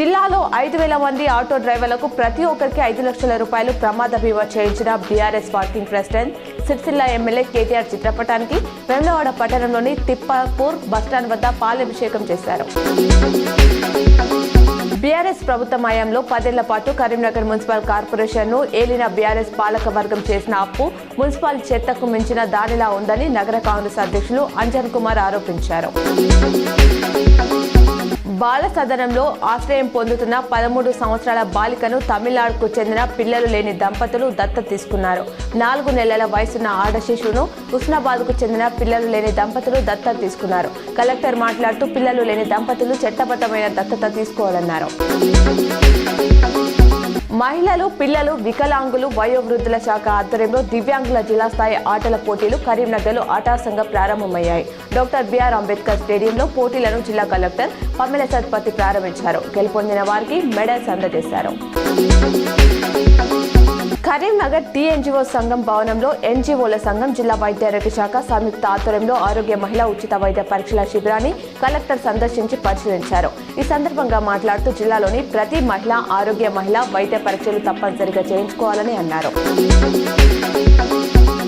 జిల్లాలో 5,000 మంది ఆటో డ్రైవర్లకు ప్రతి ఒక్కరికి 5 లక్షల రూపాయలు ప్రమాద బీమా చేయించిన BRS working president Sircilla MLA KTR చిత్రపటానికి వేములవాడ పట్టణంలోని తిప్పాపూర్ బస్టాండ్ వద్ద పాలాభిషేకం చేశారు. బీఆర్ఎస్ ప్రభుత్వం హయాంలో 10 ఏళ్ల పాటు కరీంనగర్ మున్సిపల్ కార్పొరేషన్ ను ఏలిన బీఆర్ఎస్ పాలక వర్గం చేసిన అప్పు మున్సిపల్ చెత్తకు మించిన దానిలా ఉందని నగర కాంగ్రెస్ అధ్యక్షులు అంజన్ కుమార్ ఆరోపించారు. బాల సదనంలో ఆశ్రయం పొందుతున్న 13 సంవత్సరాల బాలికను తమిళనాడుకు చెందిన పిల్లలు లేని దంపతులు దత్తత తీసుకున్నారు. 4 నెలల వయసున్న ఆడ శిశువును హుస్నాబాద్కు చెందిన పిల్లలు లేని దంపతులు దత్తత తీసుకున్నారు. కలెక్టర్ మాట్లాడుతూ పిల్లలు లేని దంపతులు చట్టబద్ధమైన దత్తత తీసుకోవాలన్నారు. మహిళలు, పిల్లలు, వికలాంగులు, వయోవృద్ధుల శాఖ ఆధ్వర్యంలో దివ్యాంగుల జిల్లా స్థాయి ఆటల పోటీలు కరీంనగర్లో అటాసంగా ప్రారంభమయ్యాయి. డాక్టర్ బిఆర్ అంబేద్కర్ స్టేడియంలో పోటీలను జిల్లా కలెక్టర్ పమ్మెల సత్పతి ప్రారంభించారు. గెలుపొందిన వారికి మెడల్స్ అందజేశారు. కరీంనగర్ టీఎన్జీఓ సంఘం భవనంలో ఎన్జీఓల సంఘం, జిల్లా వైద్యారోగ్య శాఖ సంయుక్త ఆధ్వర్యంలో ఆరోగ్య మహిళా ఉచిత వైద్య పరీక్షల శిబిరాన్ని కలెక్టర్ సందర్శించి పరిశీలించారు. ఈ సందర్భంగా మాట్లాడుతూ జిల్లాలోని ప్రతి మహిళ ఆరోగ్య మహిళా వైద్య పరీక్షలు తప్పనిసరిగా చేయించుకోవాలని అన్నారు.